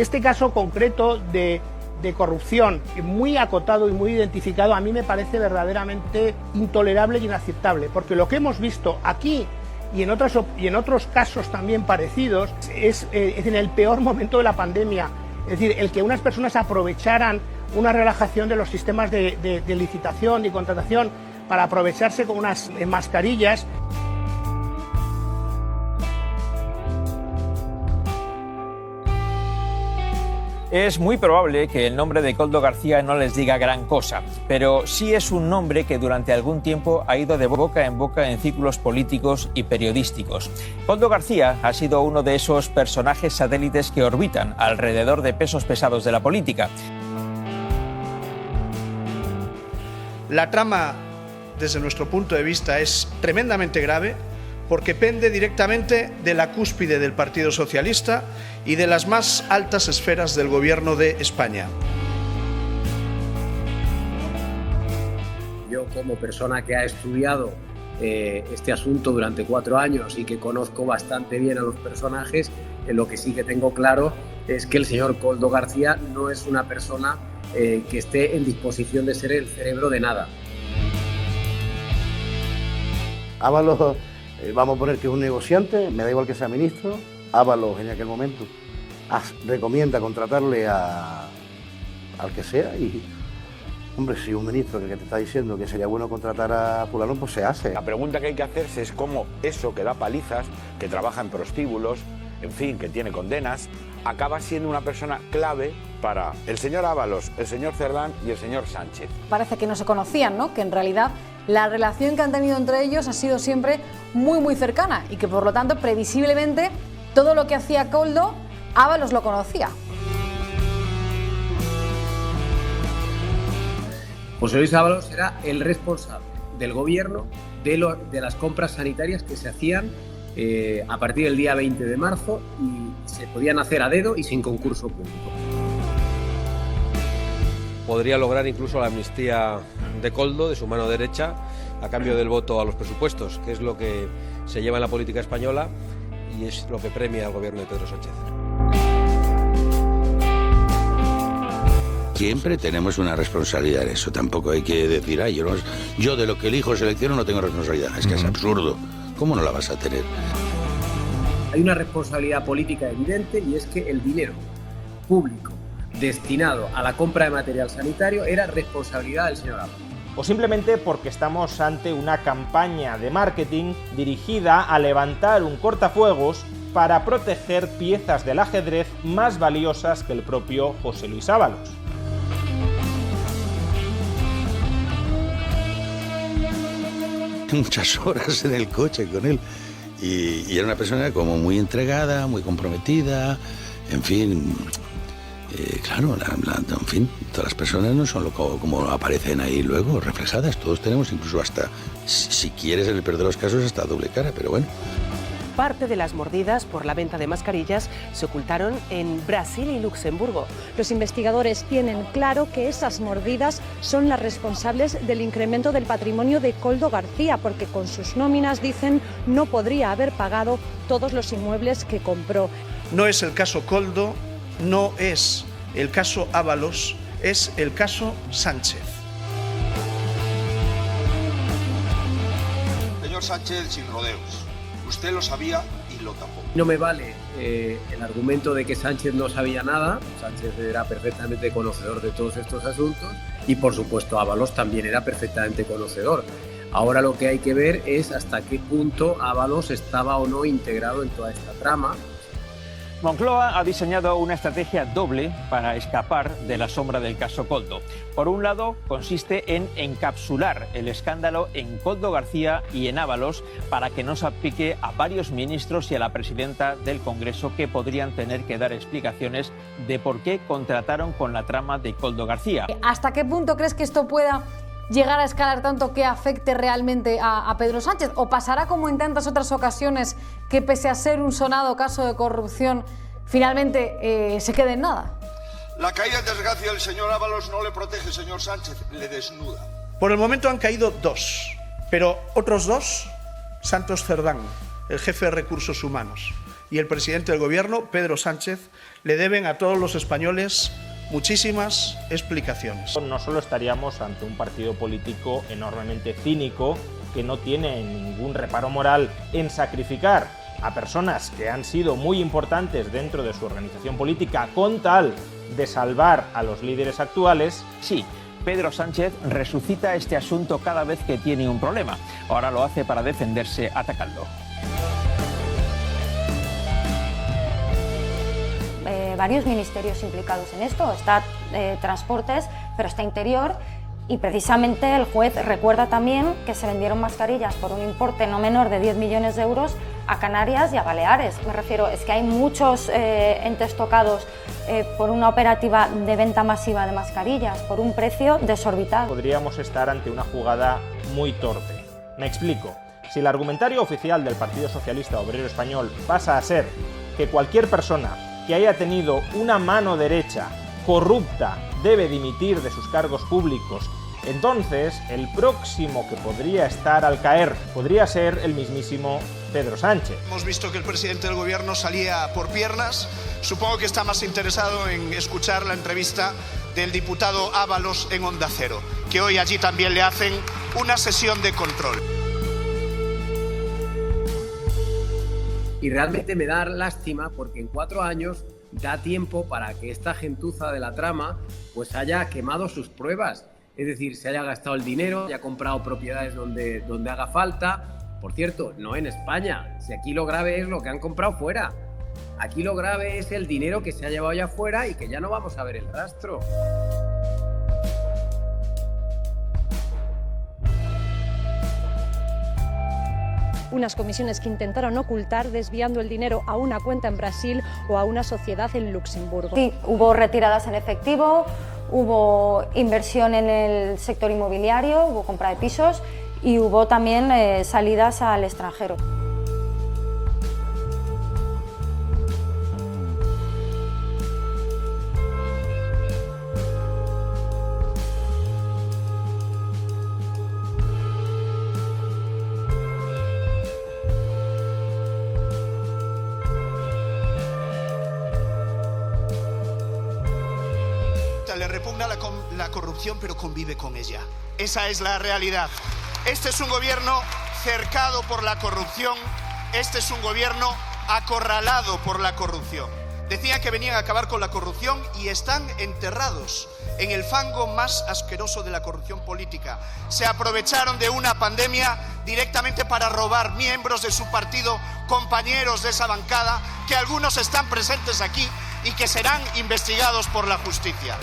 Este caso concreto de corrupción muy acotado y muy identificado a mí me parece verdaderamente intolerable y inaceptable, porque lo que hemos visto aquí y en otros casos también parecidos es en el peor momento de la pandemia, es decir, el que unas personas aprovecharan una relajación de los sistemas de licitación y contratación para aprovecharse con unas mascarillas. Es muy probable que el nombre de Koldo García no les diga gran cosa, pero sí es un nombre que durante algún tiempo ha ido de boca en círculos políticos y periodísticos. Koldo García ha sido uno de esos personajes satélites que orbitan alrededor de pesos pesados de la política. La trama, desde nuestro punto de vista, es tremendamente grave porque pende directamente de la cúspide del Partido Socialista y de las más altas esferas del Gobierno de España. Yo, como persona que ha estudiado este asunto durante 4 años y que conozco bastante bien a los personajes, lo que sí que tengo claro es que el señor Koldo García no es una persona que esté en disposición de ser el cerebro de nada. Ábalos, vamos a poner que es un negociante, me da igual que sea ministro. Ábalos en aquel momento recomienda contratarle al que sea y, hombre, si un ministro que te está diciendo que sería bueno contratar a fulano, pues se hace. La pregunta que hay que hacerse es cómo eso que da palizas, que trabaja en prostíbulos, en fin, que tiene condenas, acaba siendo una persona clave para el señor Ábalos, el señor Cerdán y el señor Sánchez. Parece que no se conocían, ¿no? Que en realidad la relación que han tenido entre ellos ha sido siempre muy cercana y que por lo tanto previsiblemente todo lo que hacía Koldo, Ábalos lo conocía. José Luis Ábalos era el responsable del gobierno de las compras sanitarias que se hacían a partir del día 20 de marzo y se podían hacer a dedo y sin concurso público. Podría lograr incluso la amnistía de Koldo, de su mano derecha, a cambio del voto a los presupuestos, que es lo que se lleva en la política española y es lo que premia al gobierno de Pedro Sánchez. Siempre tenemos una responsabilidad en eso, tampoco hay que decir, yo de lo que elijo selecciono no tengo responsabilidad, es que es absurdo, ¿cómo no la vas a tener? Hay una responsabilidad política evidente y es que el dinero público destinado a la compra de material sanitario era responsabilidad del señor Ábalos. O simplemente porque estamos ante una campaña de marketing dirigida a levantar un cortafuegos para proteger piezas del ajedrez más valiosas que el propio José Luis Ábalos. Muchas horas en el coche con él y era una persona como muy entregada, muy comprometida, en fin, claro, en fin, todas las personas no son como aparecen ahí luego reflejadas, todos tenemos incluso hasta, si quieres en el peor de los casos, hasta doble cara, pero bueno. Parte de las mordidas por la venta de mascarillas se ocultaron en Brasil y Luxemburgo. Los investigadores tienen claro que esas mordidas son las responsables del incremento del patrimonio de Koldo García, porque con sus nóminas, dicen, no podría haber pagado todos los inmuebles que compró. No es el caso Koldo, no es el caso Ábalos, es el caso Sánchez. Señor Sánchez, sin rodeos. Usted lo sabía y lo tapó. No me vale el argumento de que Sánchez no sabía nada. Sánchez era perfectamente conocedor de todos estos asuntos y, por supuesto, Ábalos también era perfectamente conocedor. Ahora lo que hay que ver es hasta qué punto Ábalos estaba o no integrado en toda esta trama. Moncloa ha diseñado una estrategia doble para escapar de la sombra del caso Koldo. Por un lado, consiste en encapsular el escándalo en Koldo García y en Ábalos para que no salpique a varios ministros y a la presidenta del Congreso, que podrían tener que dar explicaciones de por qué contrataron con la trama de Koldo García. ¿Hasta qué punto crees que esto pueda llegar a escalar tanto que afecte realmente a Pedro Sánchez? ¿O pasará como en tantas otras ocasiones que, pese a ser un sonado caso de corrupción, finalmente se quede en nada? La caída en desgracia del señor Ábalos no le protege, señor Sánchez, le desnuda. Por el momento han caído 2, pero otros 2, Santos Cerdán, el jefe de Recursos Humanos, y el presidente del Gobierno, Pedro Sánchez, le deben a todos los españoles muchísimas explicaciones. No solo estaríamos ante un partido político enormemente cínico que no tiene ningún reparo moral en sacrificar a personas que han sido muy importantes dentro de su organización política con tal de salvar a los líderes actuales. Sí, Pedro Sánchez resucita este asunto cada vez que tiene un problema. Ahora lo hace para defenderse atacando. Varios ministerios implicados en esto, está Transportes, pero está Interior, y precisamente el juez recuerda también que se vendieron mascarillas por un importe no menor de 10 millones de euros a Canarias y a Baleares. Me refiero, es que hay muchos entes tocados por una operativa de venta masiva de mascarillas por un precio desorbitado. Podríamos estar ante una jugada muy torpe. Me explico. Si el argumentario oficial del Partido Socialista Obrero Español pasa a ser que cualquier persona que haya tenido una mano derecha corrupta debe dimitir de sus cargos públicos, entonces el próximo que podría estar al caer podría ser el mismísimo Pedro Sánchez. Hemos visto que el presidente del Gobierno salía por piernas. Supongo que está más interesado en escuchar la entrevista del diputado Ábalos en Onda Cero, que hoy allí también le hacen una sesión de control. Y realmente me da lástima porque en 4 años da tiempo para que esta gentuza de la trama pues haya quemado sus pruebas. Es decir, se haya gastado el dinero, haya comprado propiedades donde haga falta. Por cierto, no en España. Si aquí lo grave es lo que han comprado fuera. Aquí lo grave es el dinero que se ha llevado ya fuera y que ya no vamos a ver el rastro. Unas comisiones que intentaron ocultar desviando el dinero a una cuenta en Brasil o a una sociedad en Luxemburgo. Sí, hubo retiradas en efectivo, hubo inversión en el sector inmobiliario, hubo compra de pisos y hubo también salidas al extranjero. Le repugna la corrupción, pero convive con ella. Esa es la realidad. Este es un gobierno cercado por la corrupción. Este es un gobierno acorralado por la corrupción. Decían que venían a acabar con la corrupción y están enterrados en el fango más asqueroso de la corrupción política. Se aprovecharon de una pandemia directamente para robar miembros de su partido, compañeros de esa bancada, que algunos están presentes aquí y que serán investigados por la justicia.